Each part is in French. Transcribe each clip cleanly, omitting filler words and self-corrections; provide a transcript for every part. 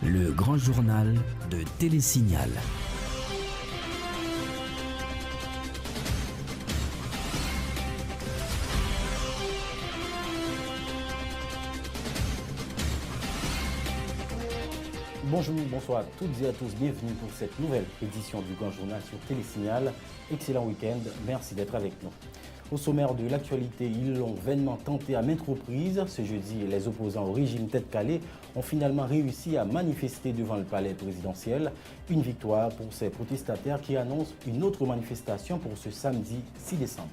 Le grand journal de Télésignal. Bonjour, bonsoir à toutes et à tous, bienvenue pour cette nouvelle édition du Grand Journal sur Télésignal. Excellent week-end, merci d'être avec nous. Au sommaire de l'actualité, ils l'ont vainement tenté à maintes reprises. Ce jeudi, les opposants au régime tête calée ont finalement réussi à manifester devant le palais présidentiel. Une victoire pour ces protestataires qui annoncent une autre manifestation pour ce samedi 6 décembre.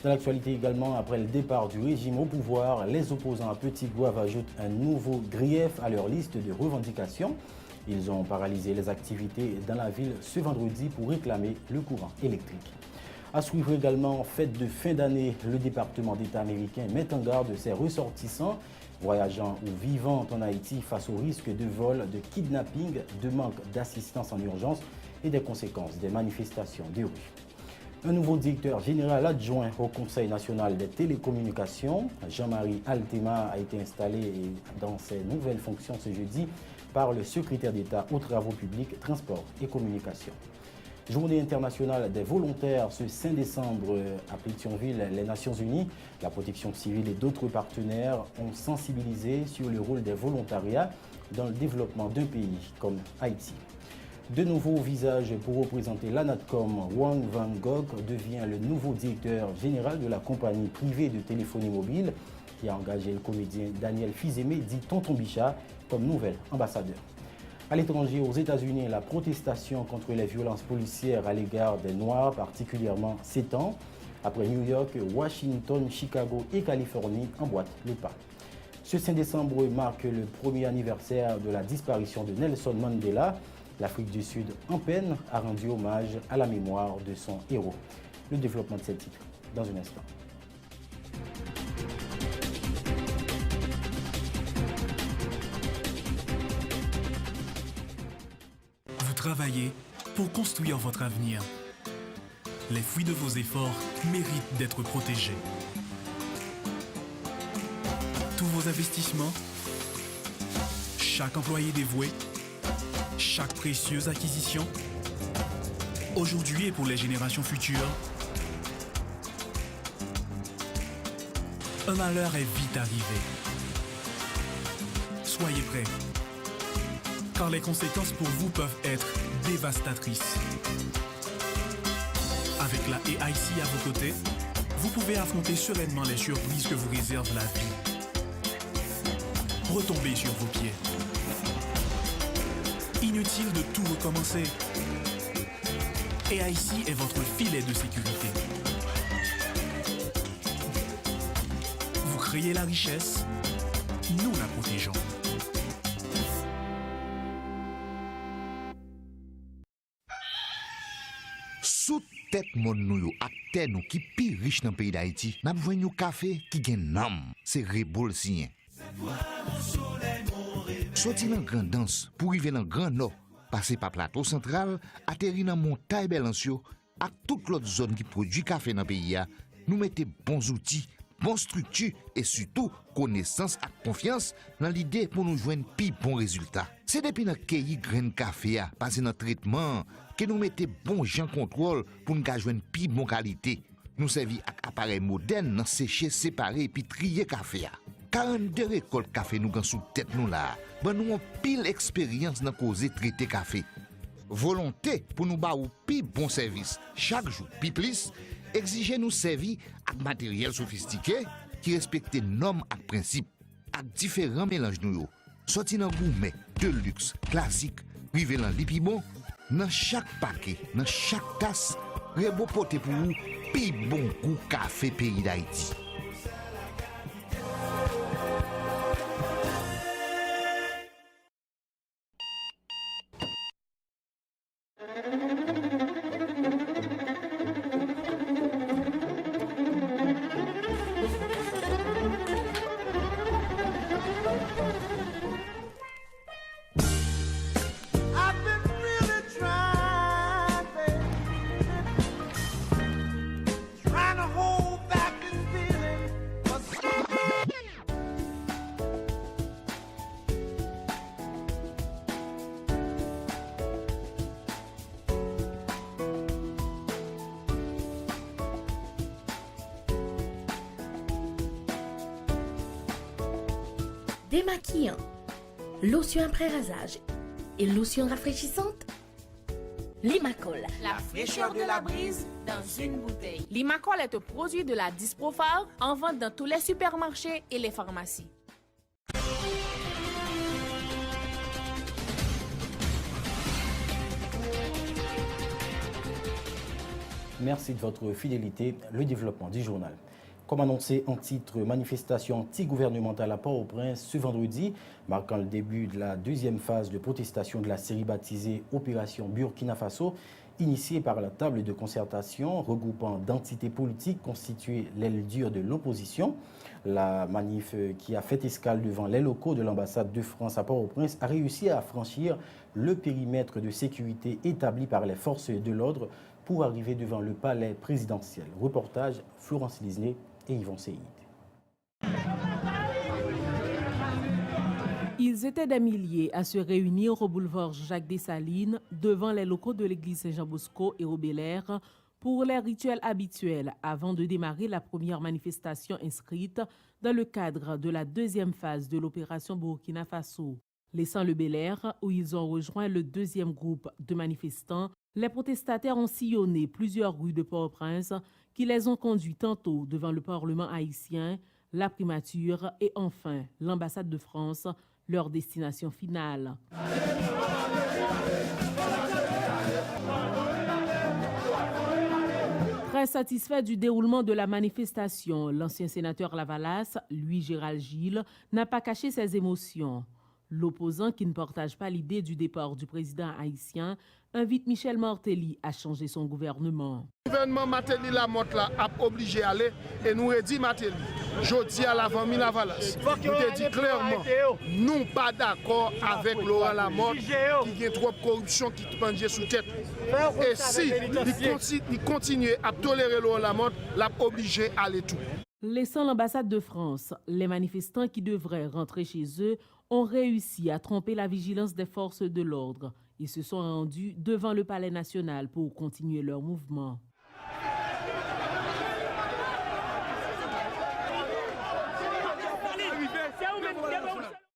Dans l'actualité également, après le départ du régime au pouvoir, les opposants à Petit Goâve ajoutent un nouveau grief à leur liste de revendications. Ils ont paralysé les activités dans la ville ce vendredi pour réclamer le courant électrique. À suivre également, fête de fin d'année, le département d'État américain met en garde ses ressortissants voyageant ou vivant en Haïti face au risque de vol, de kidnapping, de manque d'assistance en urgence et des conséquences des manifestations de rue. Un nouveau directeur général adjoint au Conseil national des télécommunications, Jean-Marie Altema, a été installé dans ses nouvelles fonctions ce jeudi par le secrétaire d'État aux travaux publics, transport et communications. Journée internationale des volontaires ce 5 décembre à Pétionville, les Nations Unies, la protection civile et d'autres partenaires ont sensibilisé sur le rôle des volontariats dans le développement d'un pays comme Haïti. De nouveaux visages pour représenter l'ANATCOM. Wang Van Gogh devient le nouveau directeur général de la compagnie privée de téléphonie mobile qui a engagé le comédien Daniel Fils-Aimé, dit Tonton Bichat, comme nouvel ambassadeur. À l'étranger, aux États-Unis, la protestation contre les violences policières à l'égard des Noirs particulièrement s'étend. Après New York, Washington, Chicago et Californie emboîtent le pas. Ce 5 décembre marque le premier anniversaire de la disparition de Nelson Mandela. L'Afrique du Sud, en peine, a rendu hommage à la mémoire de son héros. Le développement de ces titres dans un instant. Vous travaillez pour construire votre avenir. Les fruits de vos efforts méritent d'être protégés. Tous vos investissements, chaque employé dévoué, chaque précieuse acquisition, aujourd'hui et pour les générations futures, un malheur est vite arrivé. Soyez prêts, car les conséquences pour vous peuvent être dévastatrices. Avec la AIC à vos côtés, vous pouvez affronter sereinement les surprises que vous réserve la vie. Retombez sur vos pieds. Inutile de tout recommencer. AIC est votre filet de sécurité. Vous créez la richesse, nous la protégeons. Sous tête mon nou ak terre nou qui pi riche dans le pays d'Haïti, n'a besoin de café qui gen nam, c'est Reboul Sien. Sorti dans Grand Danse pour arriver dans Grand Nord, passer par plateau central, atterrir dans montagne Belancio, à toute l'autre zone qui produit café dans le pays, nous mettons bons outils, bonne structure et surtout connaissance et confiance dans l'idée pour nous joindre plus bons résultats. C'est depuis notre cueilli grain café, passer dans traitement, que nous mettons bon gens contrôle pour nous joindre plus bonne qualité. Nous servons avec appareil moderne dans sécher, séparer et puis trier café. 42 récoltes café nous gan sous tête nous là. Ben nous avons pile expérience dans causer traiter café. Volonté pour nous ba ou pi bon service chaque jour pi plus, exiger nous servir avec matériel sophistiqué qui respecte normes et principes avec différents mélanges nous yo. Sorti dans gourmet, de luxe, classique, privé dans lipibon, dans chaque paquet, dans chaque tasse, Rebo pote pour vous pi bon goût café pays d'Haïti. Trying to hold back this feeling. démaquillant, lotion après rasage et lotion rafraîchissante. Limacol, la fraîcheur de la brise dans une bouteille. Limacol est un produit de la Disprofar en vente dans tous les supermarchés et les pharmacies. Merci de votre fidélité. Le développement du journal. Comme annoncé en titre, manifestation anti-gouvernementale à Port-au-Prince ce vendredi, marquant le début de la deuxième phase de protestation de la série baptisée Opération Burkina Faso, initiée par la table de concertation regroupant d'entités politiques constituées l'aile dure de l'opposition. La manif qui a fait escale devant les locaux de l'ambassade de France à Port-au-Prince a réussi à franchir le périmètre de sécurité établi par les forces de l'ordre pour arriver devant le palais présidentiel. Reportage Florence Lisney et Yvon Seïd. Ils étaient des milliers à se réunir au boulevard Jacques Dessalines devant les locaux de l'église Saint-Jean-Bosco et au Bel-Air pour les rituels habituels avant de démarrer la première manifestation inscrite dans le cadre de la deuxième phase de l'opération Burkina Faso. Laissant le Bel-Air, où ils ont rejoint le deuxième groupe de manifestants, les protestataires ont sillonné plusieurs rues de Port-au-Prince qui les ont conduits tantôt devant le Parlement haïtien, la primature et enfin l'ambassade de France, leur destination finale. Très satisfait du déroulement de la manifestation, l'ancien sénateur Lavalas, Louis Gérald Gilles, n'a pas caché ses émotions. L'opposant, qui ne partage pas l'idée du départ du président haïtien, invite Michel Martelly à changer son gouvernement. Le gouvernement Martelly Lamotte a obligé à aller et nous a dit Martelly, je dis à l'avant Lavalas, nous avons dit clairement, nous pas d'accord avec Laurent Lamotte qui a trop de corruption qui pendait sous tête. Et si il continue à tolérer Laurent Lamotte, l'a obligé à aller tout. Laissant l'ambassade de France, les manifestants qui devraient rentrer chez eux ont réussi à tromper la vigilance des forces de l'ordre. Ils se sont rendus devant le Palais national pour continuer leur mouvement.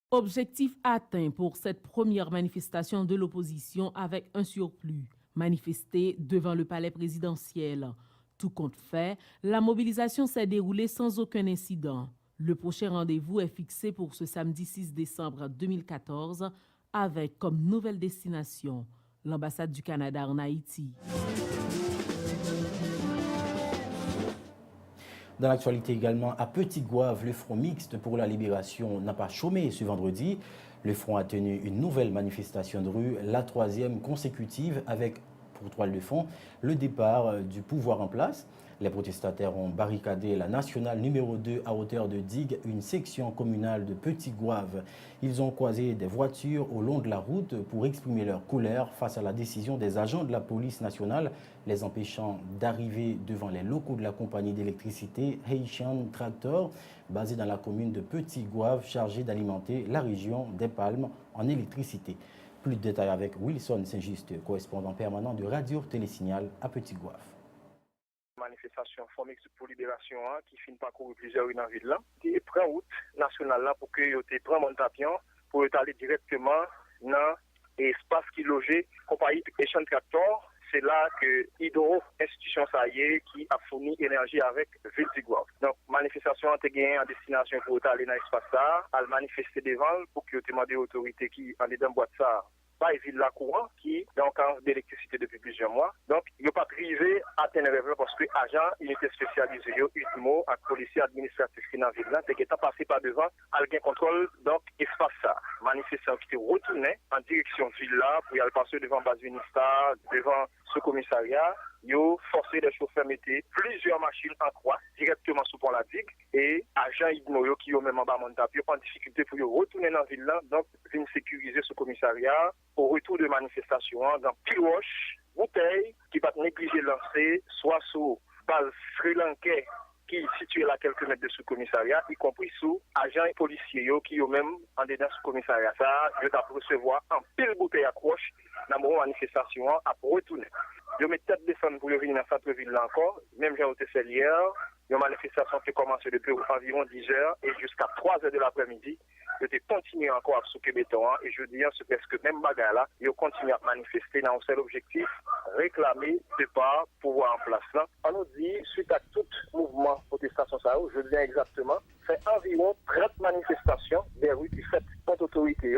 Objectif atteint pour cette première manifestation de l'opposition avec un surplus, manifester devant le palais présidentiel. Tout compte fait, la mobilisation s'est déroulée sans aucun incident. Le prochain rendez-vous est fixé pour ce samedi 6 décembre 2014 avec comme nouvelle destination l'ambassade du Canada en Haïti. Dans l'actualité également, à Petit-Goâve, le Front mixte pour la libération n'a pas chômé ce vendredi. Le Front a tenu une nouvelle manifestation de rue, la troisième consécutive, avec pour toile de fond le départ du pouvoir en place. Les protestataires ont barricadé la nationale numéro 2 à hauteur de Digue, une section communale de Petit-Goâve. Ils ont croisé des voitures au long de la route pour exprimer leur colère face à la décision des agents de la police nationale, les empêchant d'arriver devant les locaux de la compagnie d'électricité Haitian Tractor, basée dans la commune de Petit-Goâve, chargée d'alimenter la région des Palmes en électricité. Plus de détails avec Wilson Saint-Just, correspondant permanent de Radio Télésignal à Petit-Goâve. Manifestation Front mixte pour libération qui finit par courir plusieurs rues dans la ville là. Et prend route nationale là pour que yo te prend mon tapion pour aller directement dans l'espace qui logeait compagnie Haitian Tractor. C'est là que Hydro, institution ça y est, qui a fourni énergie avec Ville du Goâve. Donc, manifestation a été gagnée en destination pour aller dans l'espace ça, à manifester devant pour que demande aux autorités qui en est dans boîte ça. Pas ville la courant qui est en carence d'électricité depuis plusieurs mois. Donc, il n'y a pas privé à tenir parce que agent unité spécialisée, UTMO, à policier administratif qui dans la ville là, c'est qu'il est passé par devant, à gain contrôle, donc espace ça. Manifestation qui était retourné en direction ville là, pour y aller passer devant base ministère, devant ce commissariat. Yo forcé les chauffeurs mettre plusieurs machines en croix directement sous pont la digue et agents IDMO qui ont même en bas mon tapis en difficulté pour retourner dans la ville là, donc venir sécuriser ce commissariat au retour de manifestation dans piroche, bouteille qui va négliger lancer soit sous base sri-lankais qui est situé à quelques mètres de ce commissariat, y compris sous agents et policiers qui ont même en dedans ce commissariat. Ça, je dois recevoir en pile bouteille à croche dans la manifestation à retourner. Je mets tête descendre pour venir dans le centre-ville là encore, même j'ai été fait hier. Une manifestation qui a commencé depuis environ 10 heures et jusqu'à 3 heures de l'après-midi. ils ont continué encore à souquer béton et je dis c'est parce que même bagarre là, ils ont continué à manifester dans un seul objectif, réclamer de part pouvoir en place là. On nous dit suite à tout mouvement protestation ça, je dis exactement, fait environ 30 manifestations des rues qui faites contre l'autorité.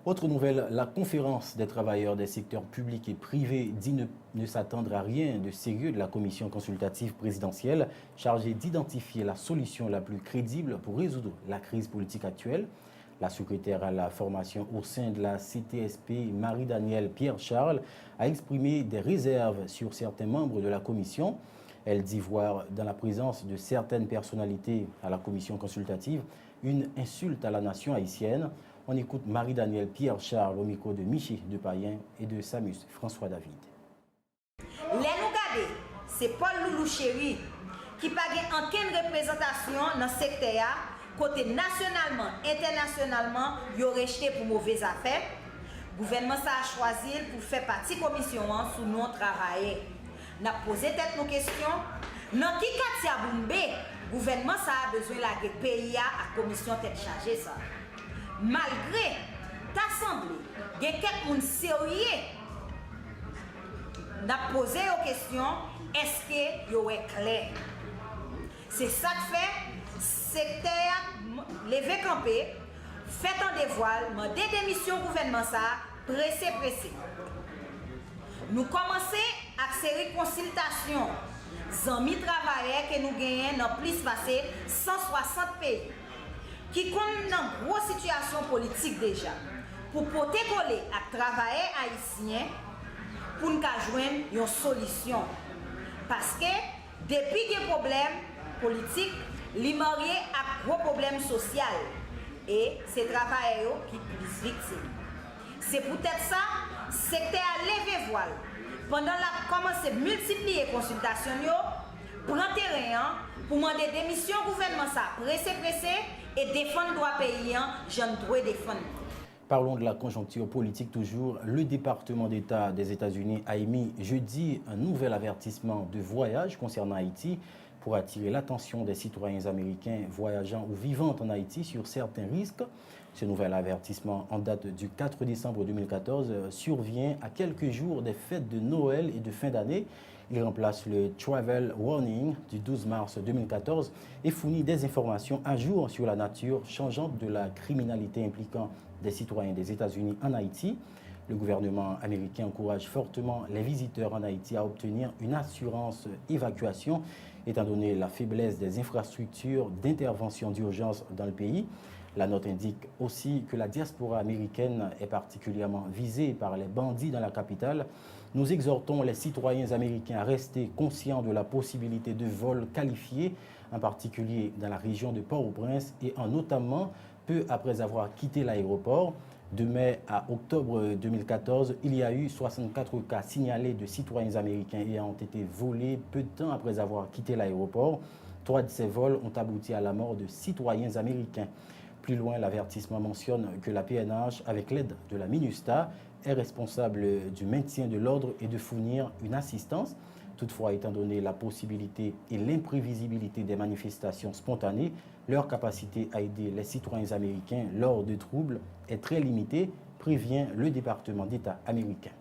Autre nouvelle, la conférence des travailleurs des secteurs publics et privés dit ne s'attendre à rien de sérieux de la commission consultative présidentielle chargée d'identifier la solution la plus crédible pour résoudre la crise politique actuelle. La secrétaire à la formation au sein de la CTSP, Marie-Danielle Pierre-Charles, a exprimé des réserves sur certains membres de la commission. Elle dit voir dans la présence de certaines personnalités à la commission consultative une insulte à la nation haïtienne. On écoute Marie-Danielle Pierre-Charles au micro de Miché de Payen et de Samus François David. Les nous garder, c'est Paul Loulou Chéri qui n'a pas aucune représentation dans ce secteur, côté nationalement, internationalement, il a rejeté pour mauvaises affaires. Le gouvernement a choisi pour faire partie de la commission sous nous travailler. Nous avons posé nos questions. Dans qui Katia Boumbe, le gouvernement a besoin de la pays à la commission tête chargée. Ça. Malgré l'Assemblée, il y a quelques gens sérieux. Nous avons posé aux questions, est-ce que est clair? C'est ça que fait, secteur levé campé, fait un dévoile, demander démission au gouvernement, ça, pressé. Nous commençons à série consultation. Amis travailleurs que nous gagnons dans plus passé 160 pays. Qui connaissent une grosse situation politique déjà, pour porter coller à travailler haïtien pour nous joindre une solution. Parce que depuis des problèmes politiques, les mariés a gros problèmes sociaux et c'est travailleurs qui plus victimes. C'est peut-être ça, secteur à lever voile. Pendant la commencé à multiplier les consultations, prendre terrain pour demander démission au gouvernement, ça pressé. Et défendre le droit paysan, j'en dois défendre. Parlons de la conjoncture politique toujours. Le département d'État des États-Unis a émis jeudi un nouvel avertissement de voyage concernant Haïti pour attirer l'attention des citoyens américains voyageant ou vivant en Haïti sur certains risques. Ce nouvel avertissement en date du 4 décembre 2014 survient à quelques jours des fêtes de Noël et de fin d'année. Il remplace le Travel Warning du 12 mars 2014 et fournit des informations à jour sur la nature changeante de la criminalité impliquant des citoyens des États-Unis en Haïti. Le gouvernement américain encourage fortement les visiteurs en Haïti à obtenir une assurance évacuation, étant donné la faiblesse des infrastructures d'intervention d'urgence dans le pays. La note indique aussi que la diaspora américaine est particulièrement visée par les bandits dans la capitale. Nous exhortons les citoyens américains à rester conscients de la possibilité de vols qualifiés, en particulier dans la région de Port-au-Prince et en notamment peu après avoir quitté l'aéroport. De mai à octobre 2014, il y a eu 64 cas signalés de citoyens américains ayant été volés peu de temps après avoir quitté l'aéroport. 3 de ces vols ont abouti à la mort de citoyens américains. Plus loin, l'avertissement mentionne que la PNH, avec l'aide de la MINUSTA, est responsable du maintien de l'ordre et de fournir une assistance. Toutefois, étant donné la possibilité et l'imprévisibilité des manifestations spontanées, leur capacité à aider les citoyens américains lors de troubles est très limitée, prévient le département d'État américain.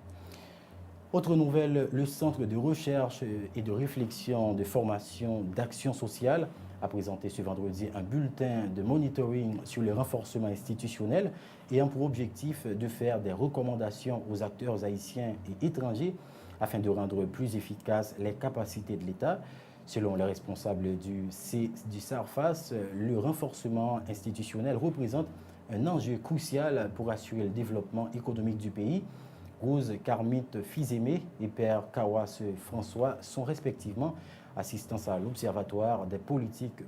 Autre nouvelle, le Centre de recherche et de réflexion de formation d'action sociale a présenté ce vendredi un bulletin de monitoring sur le renforcement institutionnel ayant pour objectif de faire des recommandations aux acteurs haïtiens et étrangers afin de rendre plus efficaces les capacités de l'État. Selon les responsables du SARFAS, le renforcement institutionnel représente un enjeu crucial pour assurer le développement économique du pays. Rose Carmite Fils-Aimé et Père Kawas François sont respectivement assistants à l'Observatoire des politiques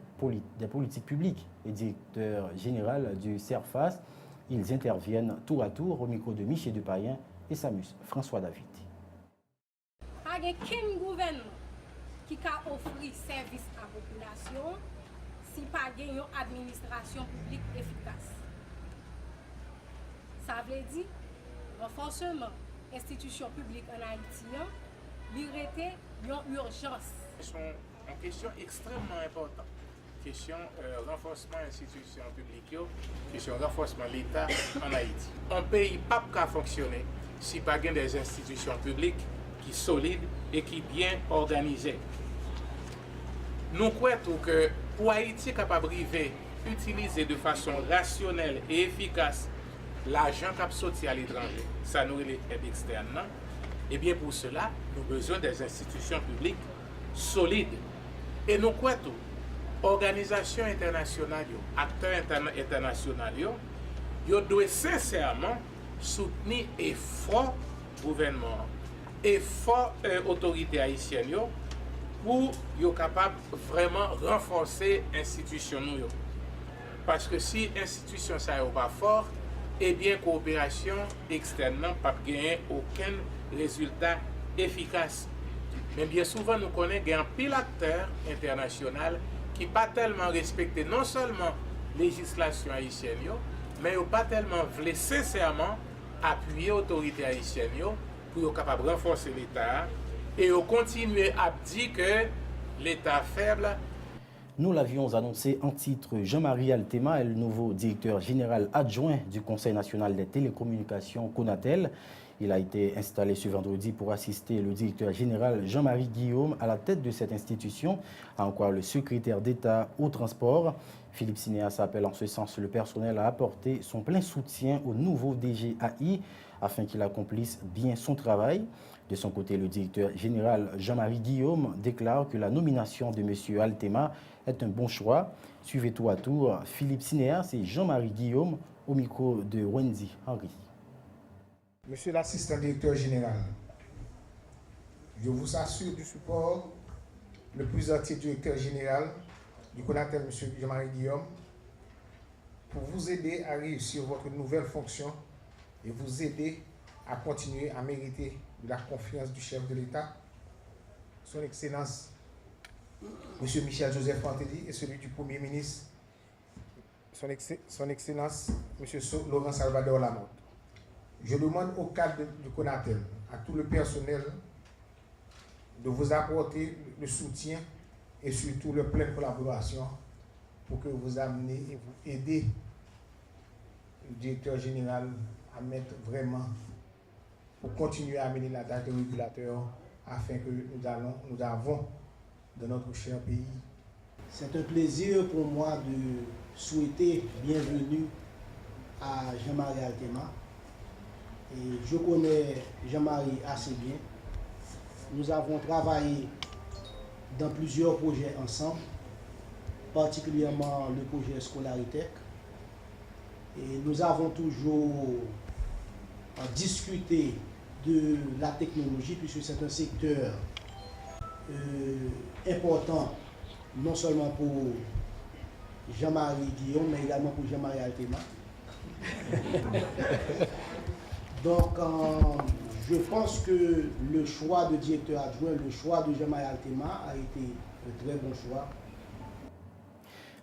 publiques et directeur général du SARFAS. Ils interviennent tour à tour au micro de Miché de Payen et Samus François David. Il n'y a aucun gouvernement qui a offert service à la population si pas une administration publique efficace. Ça veut dire renforcement institution publique en Haïti, il était une urgence. C'est une question extrêmement importante. question renforcement institution publique, question renforcement l'État en Haïti. Un pays pas qu'à fonctionner si pas des institutions publiques qui sont solides et qui sont bien organisées. Nous croyons que pour Haïti capable de utiliser de façon rationnelle et efficace l'argent qui a sorti à l'étranger, ça nous est externe. Et bien pour cela, nous avons besoin des institutions publiques solides. Et nous croyons que organisations internationales, acteurs internationaux, ils doivent sincèrement soutenir l'effort gouvernement, l'effort autorité haïtienne pour être capable vraiment renforcer l'institution. Parce que si l'institution n'est pas forte, eh bien, coopération externe n'a pas gagné aucun résultat efficace. Mais bien souvent, nous connaissons un pile acteur international qui pas tellement respecté non seulement la législation haïtienne, mais pas tellement voulu sincèrement appuyer l'autorité haïtienne pour être capable de renforcer l'État et continuer à dire que l'État faible. Nous l'avions annoncé en titre. Jean-Marie Altema est le nouveau directeur général adjoint du Conseil national des télécommunications Conatel. Il a été installé ce vendredi pour assister le directeur général Jean-Marie Guillaume à la tête de cette institution, à en croire le secrétaire d'État au transport. Philippe Sinéas appelle en ce sens le personnel à apporter son plein soutien au nouveau DGAI afin qu'il accomplisse bien son travail. De son côté, le directeur général Jean-Marie Guillaume déclare que la nomination de M. Altema est un bon choix. Suivez tour à tour Philippe Sinéas et Jean-Marie Guillaume au micro de Wendy Henry. Monsieur l'assistant directeur général, je vous assure du support le plus entier directeur général du Conatel, M. Jean-Marie Guillaume, pour vous aider à réussir votre nouvelle fonction et vous aider à continuer à mériter de la confiance du chef de l'État, son Excellence M. Michel Joseph Fantelli, et celui du Premier ministre, son Excellence M. Laurent Salvador Lamotte. Je demande au cadre du Conatel, à tout le personnel, de vous apporter le soutien et surtout la pleine collaboration pour que vous amenez et vous aidez le directeur général à mettre vraiment, pour continuer à amener la tâche de régulateur afin que nous avons dans notre cher pays. C'est un plaisir pour moi de souhaiter bienvenue à Jean-Marie Altema. Et je connais Jean-Marie assez bien. Nous avons travaillé dans plusieurs projets ensemble, particulièrement le projet Scolaritech. Et nous avons toujours discuté de la technologie, puisque c'est un secteur important, non seulement pour Jean-Marie Guillaume, mais également pour Jean-Marie Altema. Donc, je pense que le choix de directeur adjoint, le choix de Jean-Marie Altema a été un très bon choix.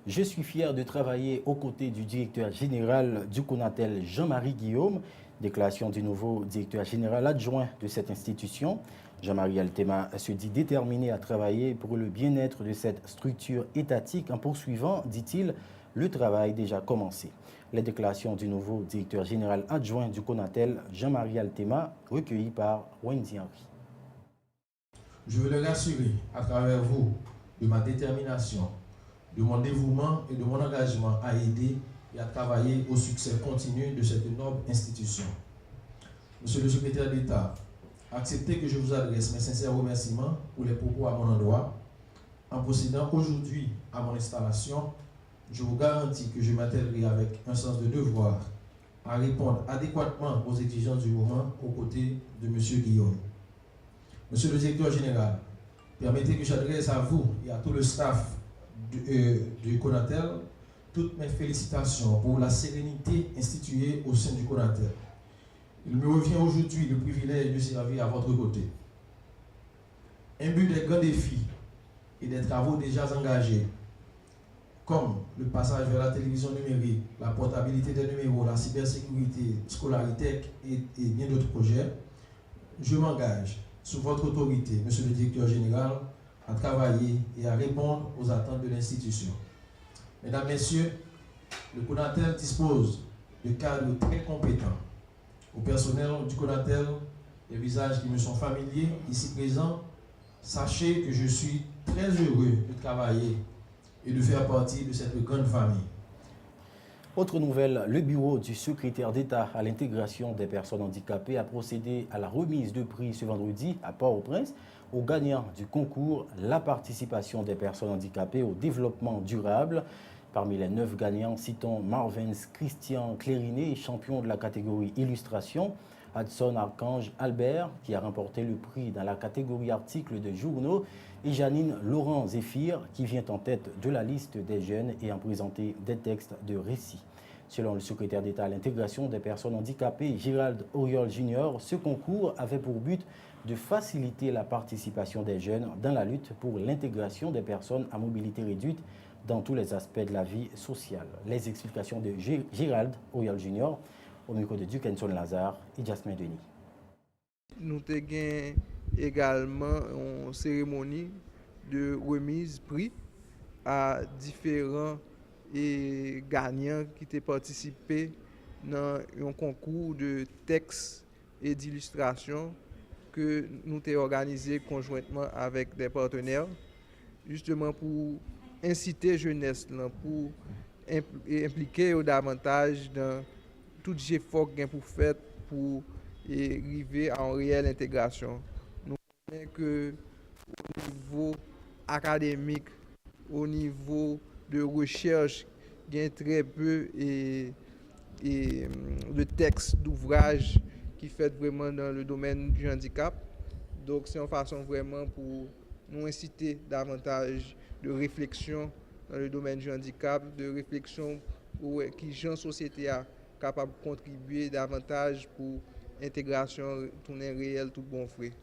Je suis fier de travailler aux côtés du directeur général du Conatel, Jean-Marie Guillaume. Déclaration du nouveau directeur général adjoint de cette institution. Jean-Marie Altema se dit déterminé à travailler pour le bien-être de cette structure étatique en poursuivant, dit-il, le travail déjà commencé. Les déclarations du nouveau directeur général adjoint du Conatel, Jean-Marie Altema, recueillies par Wendy Henry. Je veux le rassurer à travers vous de ma détermination, de mon dévouement et de mon engagement à aider et à travailler au succès continu de cette noble institution. Monsieur le secrétaire d'État, acceptez que je vous adresse mes sincères remerciements pour les propos à mon endroit. En procédant aujourd'hui à mon installation, je vous garantis que je m'attellerai avec un sens de devoir à répondre adéquatement aux exigences du moment aux côtés de M. Guillaume. Monsieur le directeur général, permettez que j'adresse à vous et à tout le staff du Conatel toutes mes félicitations pour la sérénité instituée au sein du Conatel. Il me revient aujourd'hui le privilège de servir à votre côté. Imbu des grands défis et des travaux déjà engagés, comme le passage vers la télévision numérique, la portabilité des numéros, la cybersécurité, Scolaritech et bien d'autres projets, je m'engage sous votre autorité, Monsieur le directeur général, à travailler et à répondre aux attentes de l'institution. Mesdames, Messieurs, le Conatel dispose de cadres très compétents. Au personnel du Conatel, les visages qui me sont familiers, ici présents, sachez que je suis très heureux de travailler et de faire partie de cette grande famille. Autre nouvelle, le bureau du secrétaire d'État à l'intégration des personnes handicapées a procédé à la remise de prix ce vendredi à Port-au-Prince aux gagnants du concours La participation des personnes handicapées au développement durable. Parmi les 9 gagnants, citons Marvens Christian Clériné, champion de la catégorie illustration, Hudson Archange Albert, qui a remporté le prix dans la catégorie articles de journaux, et Janine Laurent Zéphir, qui vient en tête de la liste des jeunes ayant présenté des textes de récits. Selon le secrétaire d'État à l'intégration des personnes handicapées, Gérald Auriol Jr., ce concours avait pour but de faciliter la participation des jeunes dans la lutte pour l'intégration des personnes à mobilité réduite dans tous les aspects de la vie sociale. Les explications de Gérald Auriol Jr. au micro de Dukenson Lazare et Jasmin Denis. Nous avons également une cérémonie de remise prix à différents gagnants qui ont participé dans un concours de textes et d'illustrations que nous avons organisé conjointement avec des partenaires, justement pour inciter la jeunesse, pour impliquer davantage dans tout effort qu'il y a pour faire pour arriver à une réelle intégration. Nous savons que au niveau académique, au niveau de recherche, il y a très peu de textes, d'ouvrages qui sont vraiment dans le domaine du handicap. Donc c'est une façon vraiment pour nous inciter davantage de réflexion dans le domaine du handicap, de réflexion pour qui gens société a capable de contribuer davantage pour l'intégration tourner réelle tout bon frais.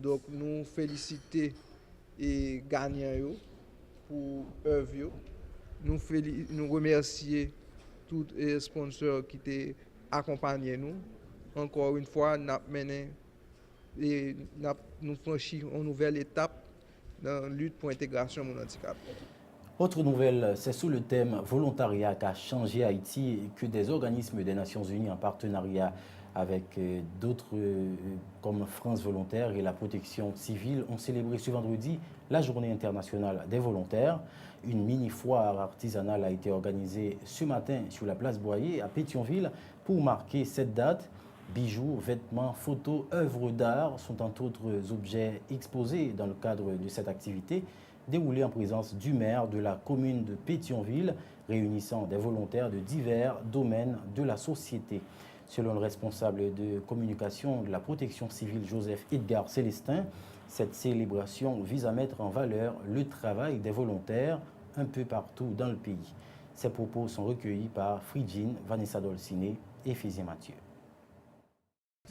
Donc nous féliciter et gagnants pour œuvre. Nous remercier tous les sponsors qui t'ont accompagné nous. Encore une fois, nous franchissons une nouvelle étape dans la lutte pour l'intégration de mon handicap. Autre nouvelle, c'est sous le thème volontariat qu'a changé Haïti et que des organismes des Nations Unies en partenariat avec d'autres comme France Volontaire et la protection civile ont célébré ce vendredi la journée internationale des volontaires. Une mini-foire artisanale a été organisée ce matin sur la place Boyer à Pétionville pour marquer cette date. Bijoux, vêtements, photos, œuvres d'art sont entre autres objets exposés dans le cadre de cette activité déroulée en présence du maire de la commune de Pétionville, réunissant des volontaires de divers domaines de la société. Selon le responsable de communication de la protection civile Joseph Edgar Célestin, cette célébration vise à mettre en valeur le travail des volontaires un peu partout dans le pays. Ces propos sont recueillis par Fridjine, Vanessa Dolciné et Fézien Mathieu.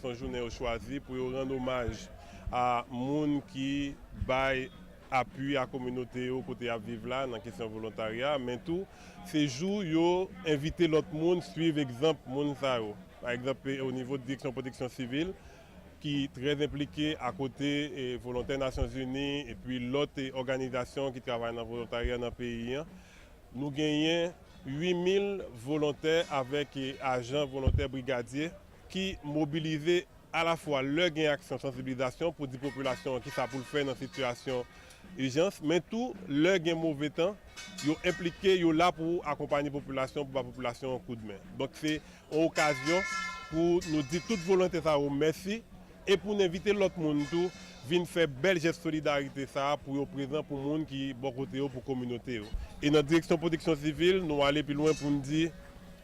Son journée choisie pour rendre hommage à gens qui baillent appui à la communauté côté à vivre là dans la question volontariat, mais tout ces jours yo inviter l'autre monde suivre exemple monde ça. Par exemple au niveau de direction protection civile qui est très impliqué à côté et volontaires Nations Unies et puis l'autre organisation qui travaille dans le volontariat dans le pays. Nous gagnons 8000 volontaires avec agents volontaires brigadiers qui mobilisent à la fois leur gain action sensibilisation pour des populations qui ça pour le faire dans une situation urgence, mais tout leur gain mauvais temps, ils sont impliqués, ils sont là pour accompagner la population, pour la population en coup de main. Donc c'est une occasion pour nous dire toute volonté ça merci et pour nous inviter l'autre monde tout venir faire belle geste de solidarité ça pour être présent pour les gens qui bon côté pour la communauté. Et dans la direction protection civile, nous allons aller plus loin pour nous dire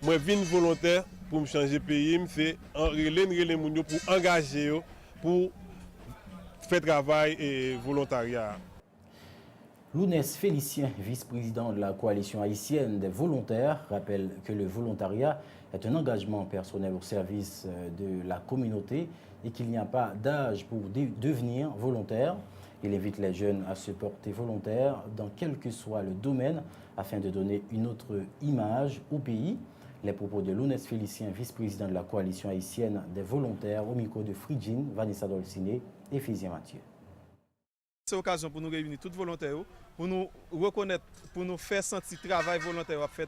moi viens volontaire pour me changer le pays, c'est les gens pour engager pour faire travail et volontariat. Lounès Félicien, vice-président de la coalition haïtienne des volontaires, rappelle que le volontariat est un engagement personnel au service de la communauté et qu'il n'y a pas d'âge pour devenir volontaire. Il invite les jeunes à se porter volontaires dans quel que soit le domaine afin de donner une autre image au pays. Les propos de Lounès Félicien, vice-président de la coalition haïtienne des volontaires, au micro de Fridjine, Vanessa Dolciné et Fézien Mathieu. C'est l'occasion pour nous réunir tous volontaires, pour nous reconnaître, pour nous faire sentir travail volontaire à faire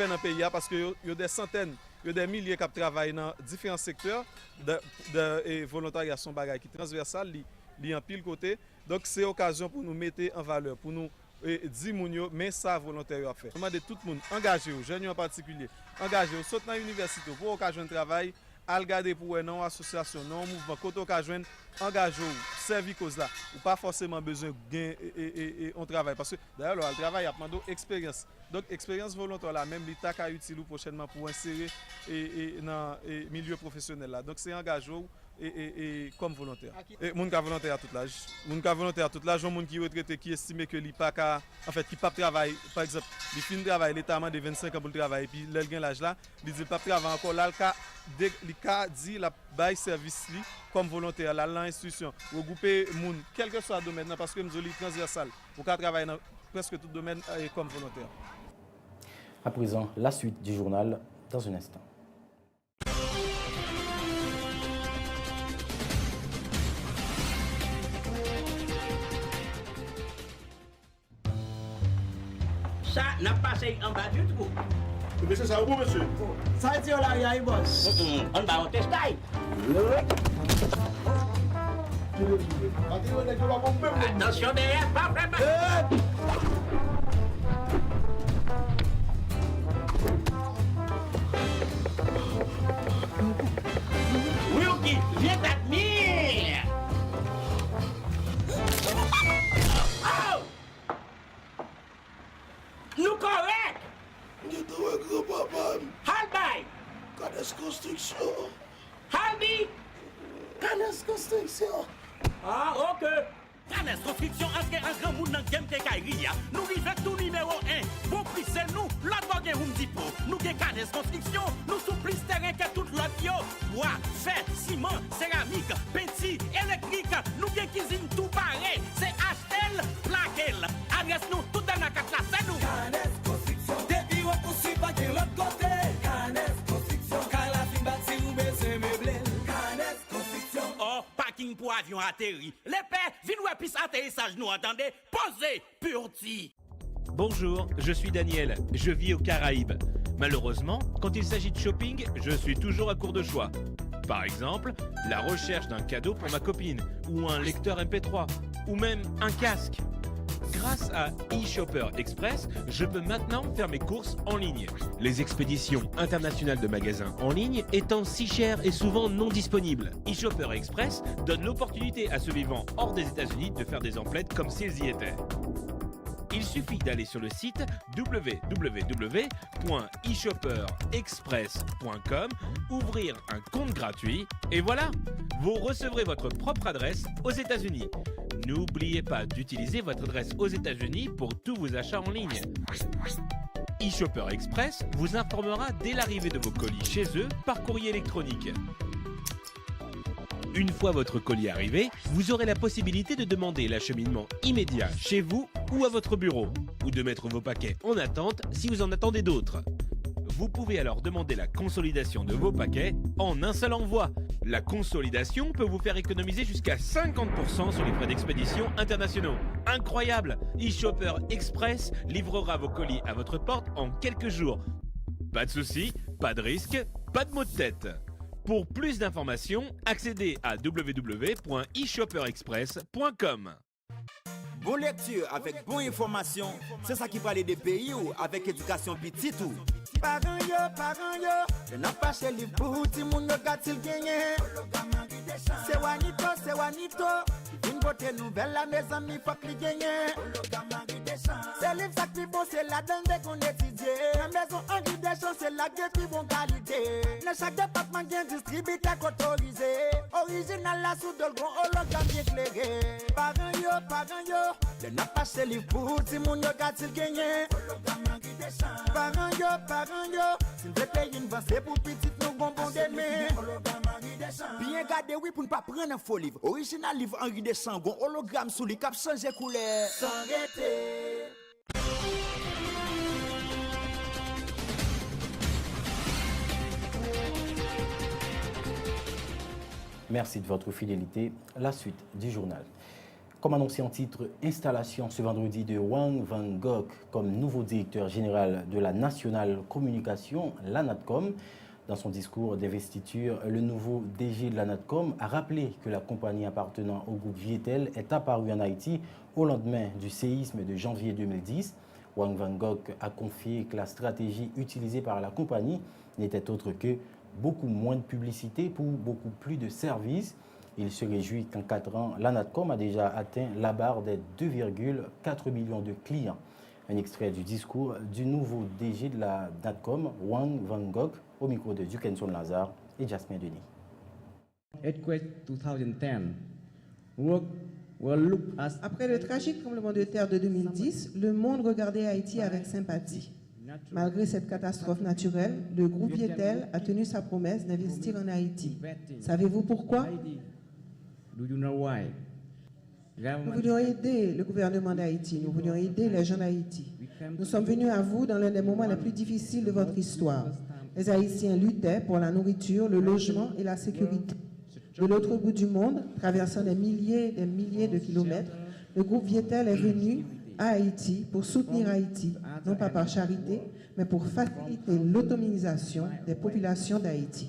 dans le pays, parce qu'il y a des centaines, il y a des milliers qui travaillent dans différents secteurs de volontariat, son bagage qui est transversal, li en pile côté. Donc c'est l'occasion pour nous mettre en valeur, pour nous dire mais ça volontaire à faire. Je demande tout le monde, engagez vous, jeunes en particulier, engagez vous, sautez dans l'université pour occasion de travail. À regarder pour une association, non mouvement, côté occasion, engagez-vous, servi cause là, ou pas forcément besoin de gain et on travaille. Parce que d'ailleurs, le travail a demandé expérience. Donc, expérience volontaire là, même l'État qui a utilisé prochainement pour insérer dans le milieu professionnel là. Donc, c'est engagez-vous et comme volontaire. Et moun ka volontaire à tout l'âge. Moun ka volontaire à tout l'âge, moun qui retraité qui estime que li pas ka en fait qui pas travail par exemple, li fin travail l'état de 25 ans pour le travail puis l'el gen l'âge là, li dit pas travail encore là li ka dit la bail service li comme volontaire là l'institution regrouper moun quel que soit le domaine parce que nous li transversal ou ka travailler dans presque tout domaine comme volontaire. À présent, la suite du journal dans un instant. Ça n'a pas passé en bas du tout. Monsieur, ça va, monsieur? Ça a été là, il y a une bosse. On va au testail. Attention derrière, pas vraiment. Wilkie, viens t'admire. Oh! Nous correct! Je dois grand-papa. Halbay! Canes Construction. Halbi! Canes Construction. Ah, ok! Canes Construction, entre un grand monde dans le game de Kairia. Nous vivons tout numéro 1. Bon prix, c'est nous. L'autre gagne Home Depot. Nous gagne Canes Construction. Nous sous plus terrain que toute l'autre yo. Bois, fer, ciment, céramique, peinture, électrique. Nous gagne cuisine tout pareil. C'est Ashtel, Plaquel. Adresse nous tout dans la carte là, c'est nous. Canes Construction. Depuis on poursuit pas de l'autre côté. Canes Construction. Car la fin bâtie ou baisser meublé. Canes Construction. Oh, parking pour avion atterri. Les pères, viens ou épice atterrissage, nous entendez? Posez, purti. Bonjour, je suis Daniel, je vis aux Caraïbes. Malheureusement, quand il s'agit de shopping, je suis toujours à court de choix. Par exemple, la recherche d'un cadeau pour ma copine, ou un lecteur MP3, ou même un casque. Grâce à eShopper Express, je peux maintenant faire mes courses en ligne. Les expéditions internationales de magasins en ligne étant si chères et souvent non disponibles, eShopper Express donne l'opportunité à ceux vivant hors des États-Unis de faire des emplettes comme s'ils y étaient. Il suffit d'aller sur le site www.eshopperexpress.com, ouvrir un compte gratuit et voilà, vous recevrez votre propre adresse aux États-Unis. N'oubliez pas d'utiliser votre adresse aux États-Unis pour tous vos achats en ligne. eShopper Express vous informera dès l'arrivée de vos colis chez eux par courrier électronique. Une fois votre colis arrivé, vous aurez la possibilité de demander l'acheminement immédiat chez vous ou à votre bureau, ou de mettre vos paquets en attente si vous en attendez d'autres. Vous pouvez alors demander la consolidation de vos paquets en un seul envoi. La consolidation peut vous faire économiser jusqu'à 50% sur les frais d'expédition internationaux. Incroyable! eShopper Express livrera vos colis à votre porte en quelques jours. Pas de soucis, pas de risque, pas de maux de tête. Pour plus d'informations, accédez à www.eshopperexpress.com. Bonne lecture avec bonne information, c'est ça qui parle des pays ou avec éducation petite ou. Parents yo, je n'ai pas chez les petits moun yo gâtil gagné. C'est Wanito, une beauté nouvelle la mes amis faut que gagné. C'est livre ça qui bon, c'est la donne qu'on étudie. La maison Henri Deschamps, c'est la gueule qui bon qualité. Dans chaque département il y a un distributeur autorisé. Original la sous de gros hologramme bien éclairé. Parents yo, je n'ai pas chez les petits moun yo gâtil gagné. Parents yo, si vous payez une vente, c'est pour petit nous bonbons d'aimer. Bien gardé oui pour ne pas prendre un faux livre. Original livre Henri Deschamps, gon hologramme sous les cap changer couleur. Sans arrêter. Merci de votre fidélité. La suite du journal. Comme annoncé en titre, installation ce vendredi de Wang Van Gogh comme nouveau directeur général de la Nationale Communication, la NATCOM. Dans son discours d'investiture, le nouveau DG de la NATCOM a rappelé que la compagnie appartenant au groupe Vietel est apparue en Haïti au lendemain du séisme de janvier 2010. Wang Van Gogh a confié que la stratégie utilisée par la compagnie n'était autre que beaucoup moins de publicité pour beaucoup plus de services. Il se réjouit qu'en 4 ans, la NATCOM a déjà atteint la barre des 2,4 millions de clients. Un extrait du discours du nouveau DG de la NATCOM, Wang Van Gogh, au micro de Dukenson Lazare et Jasmine Denis. Après le tragique tremblement de terre de 2010, le monde regardait Haïti avec sympathie. Malgré cette catastrophe naturelle, le groupe Vietel a tenu sa promesse d'investir en Haïti. Savez-vous pourquoi? Nous voulions aider le gouvernement d'Haïti, nous voulions aider les gens d'Haïti. Nous sommes venus à vous dans l'un des moments les plus difficiles de votre histoire. Les Haïtiens luttaient pour la nourriture, le logement et la sécurité. De l'autre bout du monde, traversant des milliers de kilomètres, le groupe Vietel est venu à Haïti pour soutenir Haïti, non pas par charité, mais pour faciliter l'autonomisation des populations d'Haïti.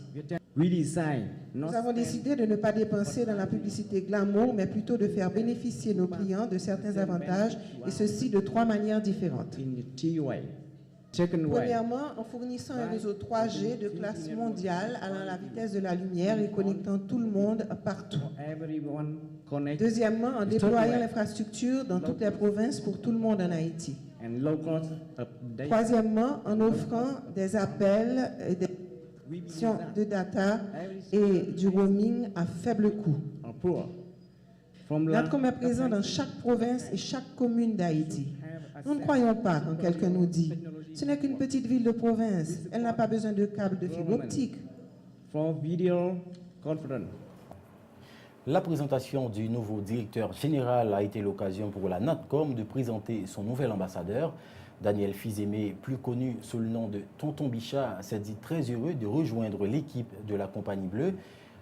Nous avons décidé de ne pas dépenser dans la publicité glamour, mais plutôt de faire bénéficier nos clients de certains avantages, et ceci de 3 manières différentes. Premièrement, en fournissant un réseau 3G de classe mondiale allant à la vitesse de la lumière et connectant tout le monde partout. Deuxièmement, en déployant l'infrastructure dans toutes les provinces pour tout le monde en Haïti. Troisièmement, en offrant des appels et des de data et du roaming à faible coût. NATCOM est présent dans chaque province et chaque commune d'Haïti. Nous ne croyons pas quand quelqu'un nous dit « ce n'est qu'une petite ville de province, elle n'a pas besoin de câbles de fibre optique ». La présentation du nouveau directeur général a été l'occasion pour la NATCOM de présenter son nouvel ambassadeur. Daniel Fils-Aimé, plus connu sous le nom de Tonton Bichat, s'est dit très heureux de rejoindre l'équipe de la Compagnie Bleue.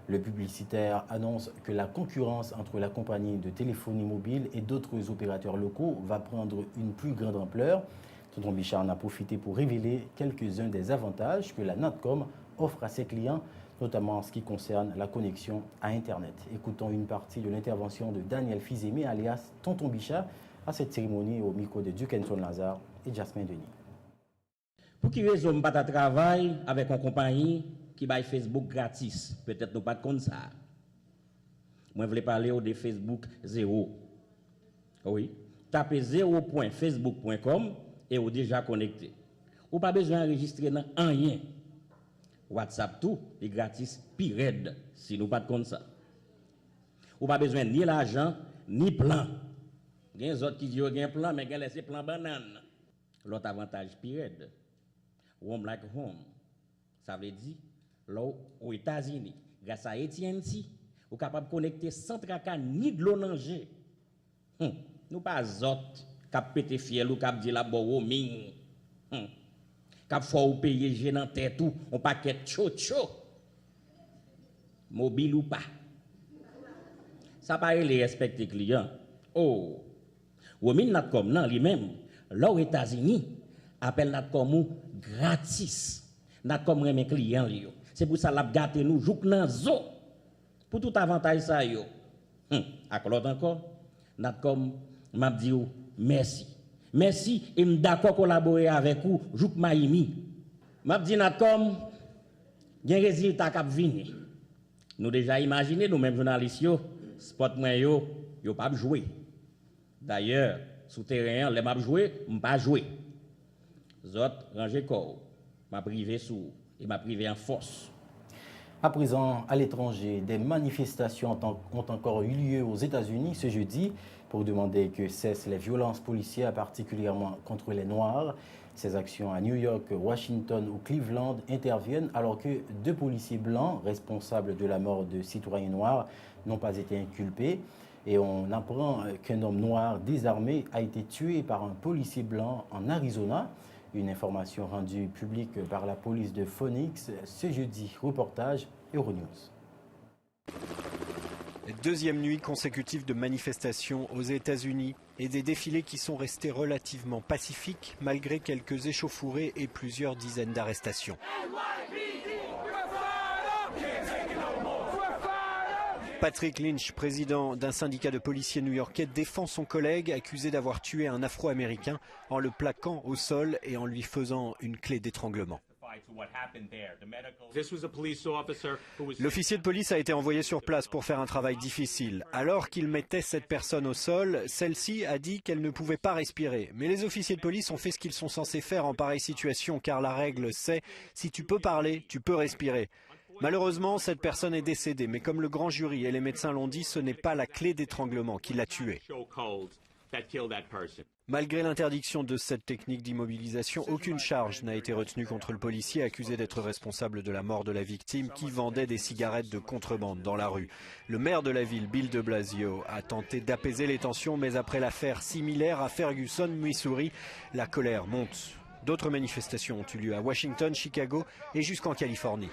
Le publicitaire annonce que la concurrence entre la compagnie de téléphonie mobile et d'autres opérateurs locaux va prendre une plus grande ampleur. Tonton Bichat en a profité pour révéler quelques-uns des avantages que la NATCOM offre à ses clients, notamment en ce qui concerne la connexion à Internet. Écoutons une partie de l'intervention de Daniel Fils-Aimé, alias Tonton Bichat, à cette cérémonie au micro de Dukenson Lazare et Jasmine Denis. Pour qui raison je pas travail avec une compagnie qui baille Facebook gratis? Peut-être nous pas comme ça. Moi je voulais parler de Facebook 0. Oui, tapez 0.facebook.com et vous déjà connecté. Ou pas besoin d'enregistrer dans rien. WhatsApp tout est gratis pire si nous pas comme ça. Ou pas besoin ni l'argent ni plan. Il y a des autres qui disent qu'il y a un plan, mais il y a laissé plan banane. L'autre avantage pire, home like home. Ça veut dire, là, aux États-Unis, grâce à AT&T, vous êtes capable de connecter sans tracas ni de l'eau nager. Nous pas autres qui pété fiel ou qui dit la roaming. Qui faut payer gênant tête tout, on paquet chaud. Mobile ou pas. Ça paraît les respecter clients. Oh. Roaming NATCOM non lui-même, là aux États-Unis, appelle NATCOM gratis. NATCOM remet client li. C'est pour ça l'a gâté nous jouk nan zo. Pour tout avantage ça yo. À l'autre encore, NATCOM m'a dit merci. Merci et d'accord collaborer avec vous jouk Miami. M'a dit NATCOM gen résultat k'ap vini. Nous déjà imaginé nous même journalistes yo, spot moi yo pas jouer. D'ailleurs, sous terrain, les m'a joué, m'pas joué. Zot ranger corps, m'a privé sous et m'a privé en force. À présent, à l'étranger, des manifestations ont encore eu lieu aux États-Unis ce jeudi pour demander que cessent les violences policières, particulièrement contre les Noirs. Ces actions à New York, Washington ou Cleveland interviennent alors que 2 policiers blancs responsables de la mort de citoyens noirs n'ont pas été inculpés. Et on apprend qu'un homme noir désarmé a été tué par un policier blanc en Arizona. Une information rendue publique par la police de Phoenix ce jeudi. Reportage Euronews. Deuxième nuit consécutive de manifestations aux États-Unis et des défilés qui sont restés relativement pacifiques malgré quelques échauffourées et plusieurs dizaines d'arrestations. Patrick Lynch, président d'un syndicat de policiers new-yorkais, défend son collègue accusé d'avoir tué un Afro-Américain en le plaquant au sol et en lui faisant une clé d'étranglement. L'officier de police a été envoyé sur place pour faire un travail difficile. Alors qu'il mettait cette personne au sol, celle-ci a dit qu'elle ne pouvait pas respirer. Mais les officiers de police ont fait ce qu'ils sont censés faire en pareille situation, car la règle c'est « si tu peux parler, tu peux respirer ». Malheureusement, cette personne est décédée, mais comme le grand jury et les médecins l'ont dit, ce n'est pas la clé d'étranglement qui l'a tué. Malgré l'interdiction de cette technique d'immobilisation, aucune charge n'a été retenue contre le policier accusé d'être responsable de la mort de la victime qui vendait des cigarettes de contrebande dans la rue. Le maire de la ville, Bill de Blasio, a tenté d'apaiser les tensions, mais après l'affaire similaire à Ferguson, Missouri, la colère monte. D'autres manifestations ont eu lieu à Washington, Chicago et jusqu'en Californie.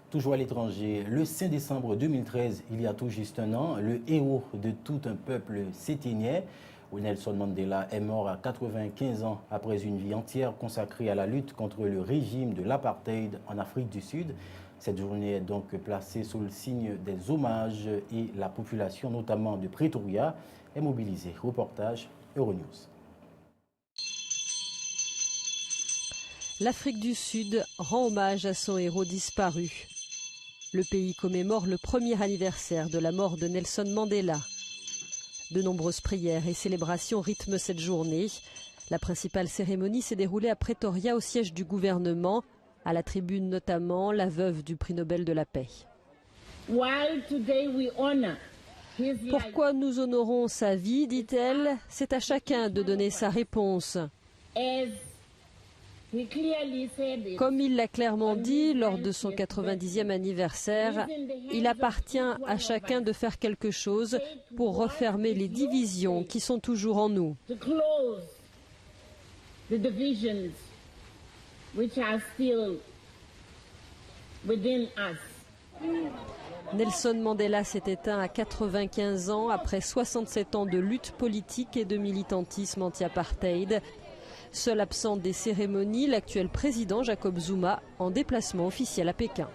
Toujours à l'étranger, le 5 décembre 2013, il y a tout juste un an, le héros de tout un peuple s'éteignait. Nelson Mandela est mort à 95 ans après une vie entière consacrée à la lutte contre le régime de l'apartheid en Afrique du Sud. Cette journée est donc placée sous le signe des hommages et la population, notamment de Pretoria, est mobilisée. Reportage Euronews. L'Afrique du Sud rend hommage à son héros disparu. Le pays commémore le premier anniversaire de la mort de Nelson Mandela. De nombreuses prières et célébrations rythment cette journée. La principale cérémonie s'est déroulée à Pretoria, au siège du gouvernement. À la tribune notamment, la veuve du prix Nobel de la paix. Pourquoi nous honorons sa vie, dit-elle, c'est à chacun de donner sa réponse. Comme il l'a clairement dit lors de son 90e anniversaire, il appartient à chacun de faire quelque chose pour refermer les divisions qui sont toujours en nous. Nelson Mandela s'est éteint à 95 ans après 67 ans de lutte politique et de militantisme anti-apartheid. Seul absent des cérémonies, l'actuel président Jacob Zuma en déplacement officiel à Pékin.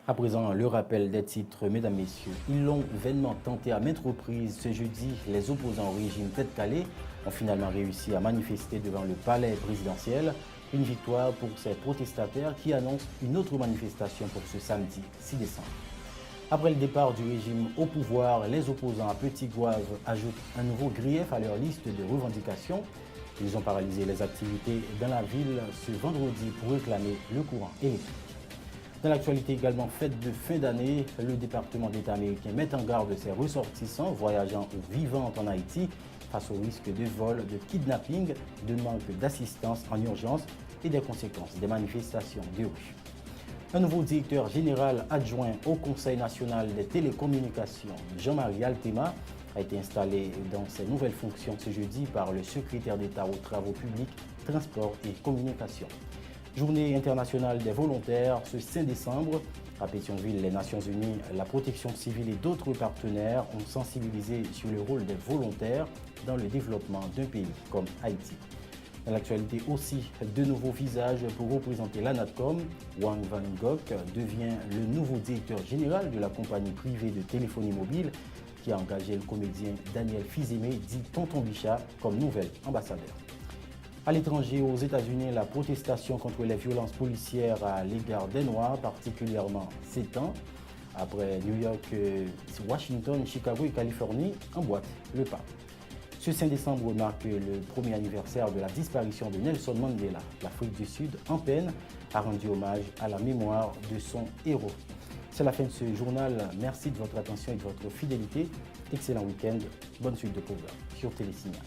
À présent, le rappel des titres, mesdames, messieurs. Ils l'ont vainement tenté à maintes reprises. Ce jeudi, les opposants au régime tête-calé ont finalement réussi à manifester devant le palais présidentiel. Une victoire pour ces protestataires qui annoncent une autre manifestation pour ce samedi 6 décembre. Après le départ du régime au pouvoir, les opposants à Petit-Goâve ajoutent un nouveau grief à leur liste de revendications. Ils ont paralysé les activités dans la ville ce vendredi pour réclamer le courant électrique. Dans l'actualité également faite de fin d'année, le département d'État américain met en garde ses ressortissants voyageant ou vivant en Haïti face au risque de vol, de kidnapping, de manque d'assistance en urgence et des conséquences des manifestations de rue. Un nouveau directeur général adjoint au Conseil national des télécommunications, Jean-Marie Altema, a été installé dans ses nouvelles fonctions ce jeudi par le secrétaire d'État aux travaux publics, transports et communications. Journée internationale des volontaires ce 5 décembre. À Pétionville, les Nations Unies, la protection civile et d'autres partenaires ont sensibilisé sur le rôle des volontaires dans le développement d'un pays comme Haïti. Dans l'actualité aussi, de nouveaux visages pour représenter l'ANATCOM. Wang Van Gogh devient le nouveau directeur général de la compagnie privée de téléphonie mobile qui a engagé le comédien Daniel Fils-Aimé, dit Tonton Bichat, comme nouvel ambassadeur. À l'étranger, aux États-Unis, la protestation contre les violences policières à l'égard des Noirs particulièrement s'étend. Après New York, Washington, Chicago et Californie emboîtent le pas. Ce 5 décembre marque le premier anniversaire de la disparition de Nelson Mandela. L'Afrique du Sud, en peine, a rendu hommage à la mémoire de son héros. C'est la fin de ce journal. Merci de votre attention et de votre fidélité. Excellent week-end. Bonne suite de programme sur Télésignal.